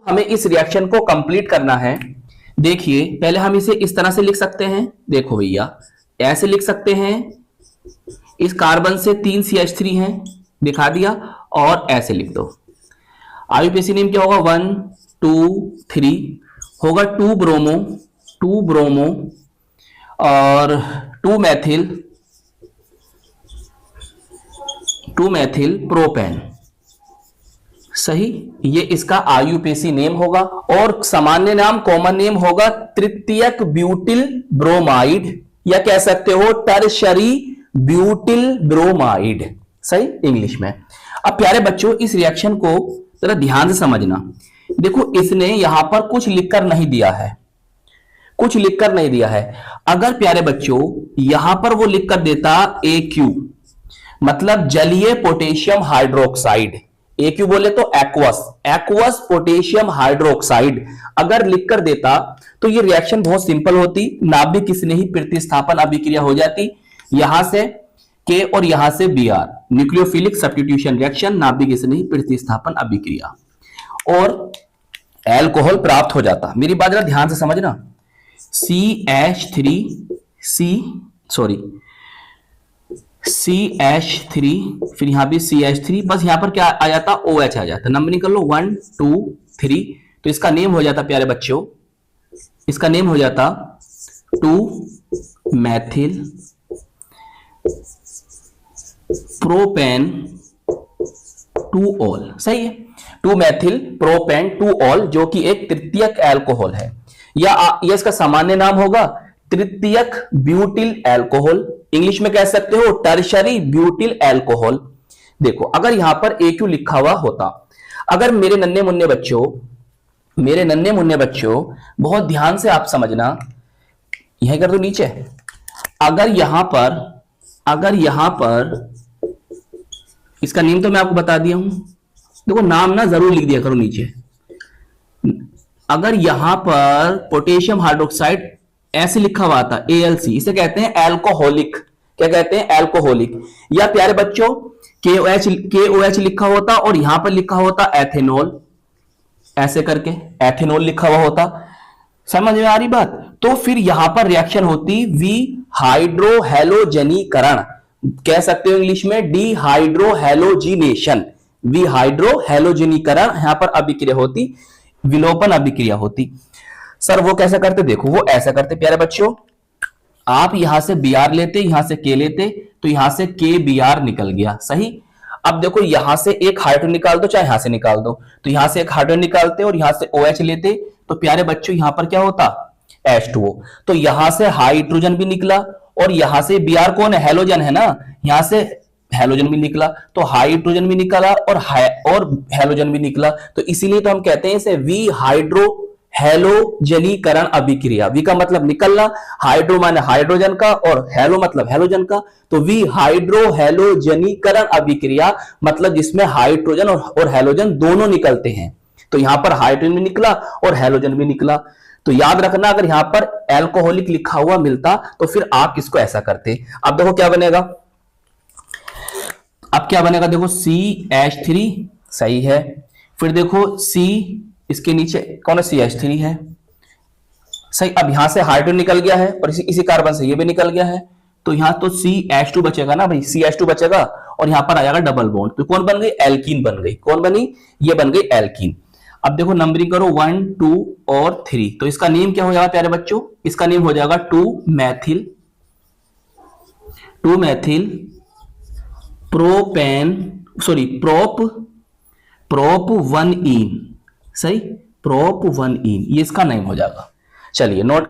हमें इस रिएक्शन को कंप्लीट करना है। देखिए पहले हम इसे इस तरह से लिख सकते हैं, देखो भैया ऐसे लिख सकते हैं, इस कार्बन से 3 CH3 हैं, दिखा दिया, और ऐसे लिख दो। आईयूपीएसी नेम क्या होगा, 1 2 3 होगा, 2 ब्रोमो और 2 मैथिल प्रोपेन। सही, ये इसका आईयूपीएसी नेम होगा। और सामान्य नाम, कॉमन नेम होगा तृतीयक ब्यूटिल ब्रोमाइड, या कह सकते हो टर्शरी ब्यूटिल ब्रोमाइड, सही इंग्लिश में। अब प्यारे बच्चों इस रिएक्शन को जरा ध्यान से समझना। देखो इसने यहां पर कुछ लिखकर नहीं दिया है, अगर प्यारे बच्चों यहां पर वो लिखकर देता AQ, मतलब जलीय पोटेशियम हाइड्रोक्साइड, AQ बोले तो एक्वस पोटेशियम हाइड्रोक्साइड, अगर लिखकर देता तो ये रिएक्शन बहुत सिंपल होती। नाभिक स्नेही प्रतिस्थापन अभिक्रिया हो जाती, यहां से K और यहां से Br, न्यूक्लियोफिलिक सब्स्टिट्यूशन रिएक्शन, नाभिक स्नेही प्रतिस्थापन अभिक्रिया, और एल्कोहल प्राप्त हो जाता। मेरी बात जरा ध्यान से समझना, CH3 फिर यहां भी CH3, बस यहां पर क्या आ जाता, OH आ जाता। नंबरिंग कर लो 1 2 3, तो इसका नेम हो जाता प्यारे बच्चों, इसका नेम हो जाता 2 मैथिल प्रोपेन 2 ऑल। सही है, 2 मैथिल प्रोपेन 2 ऑल, जो कि एक तृतीयक एल्कोहल है, या इसका सामान्य नाम होगा तृतीयक ब्यूटिल एल्कोहल, इंग्लिश में कह सकते हो टर्शरी ब्यूटिल एल्कोहल। देखो अगर यहां पर AQ लिखा हुआ होता, अगर मेरे नन्हे मुन्ने बच्चों बहुत ध्यान से आप समझना, यह कर दो नीचे, अगर यहां पर इसका नेम तो मैं आपको बता दिया हूं, देखो नाम ना जरूर लिख दिया करो नीचे। अगर यहां पर पोटेशियम हाइड्रोक्साइड ऐसे लिखा हुआ था ALC, इसे कहते हैं एल्कोहलिक, क्या कहते हैं, एल्कोहलिक। या प्यारे बच्चों KOH लिखा होता और यहां पर लिखा होता एथेनॉल, ऐसे करके एथेनॉल लिखा हुआ होता। समझ में आ रही बात? तो फिर यहां पर रिएक्शन होती विहाइड्रोहैलोजनीकरण, कह सकते हो इंग्लिश में डिहाइड्रोहैलोजिनेशन, विहाइड्रोहैलोजनीकरण, यहां पर अभिक्रिया होती, विलोपन अभिक्रिया होती। सर वो कैसे करते, देखो वो ऐसा करते प्यारे बच्चों, आप यहां से Br लेते, यहां से K लेते, तो यहां से KBr निकल गया। सही, अब देखो यहां से एक हाइड्रोजन निकाल दो, चाहे यहां से निकाल दो, तो यहां से एक हाइड्रोजन निकालते और यहां से OH लेते, तो प्यारे बच्चों यहां पर क्या होता, H2O। तो यहां से हाइड्रोजन भी निकला और यहां से Br कौन है, हैलोजन है ना, यहां से हैलोजन भी निकला, तो हाइड्रोजन भी निकला और हैलोजन भी निकला, तो इसीलिए तो हम कहते हैं इसे विहाइड्रोहैलोजनीकरण अभिक्रिया। वी का मतलब निकलना, हाइड्रो माने हाइड्रोजन का और हैलो मतलब हैलोजन का, तो विहाइड्रोहैलोजनीकरण अभिक्रिया मतलब जिसमें हाइड्रोजन और हैलोजन दोनों निकलते हैं। तो यहां पर हाइड्रोजन भी निकला और हैलोजन भी निकला। तो याद रखना, अगर यहां पर एल्कोहलिक लिखा हुआ मिलता तो फिर आप इसको ऐसा करते। अब देखो क्या बनेगा, देखो CH3, सही है, फिर देखो C, इसके नीचे कौन है, CH3 है, सही। अब यहां से हाइड्रोजन निकल गया है और इसी कार्बन से ये भी निकल गया है, तो यहां तो CH2 बचेगा ना भाई, CH2 बचेगा और यहां पर आ जाएगा डबल बॉन्ड, तो कौन बन गई, एल्कीन बन गई। कौन बनी, ये बन गई एल्कीन। अब देखो नंबरिंग करो 1 2 और 3, तो इसका नेम क्या हो जाएगा प्यारे बच्चों, इसका नेम हो जाएगा 2 मैथिल प्रोपेन, सॉरी प्रोप 1 इन, सही, प्रोप 1 इन, ये इसका नेम हो जाएगा। चलिए नोट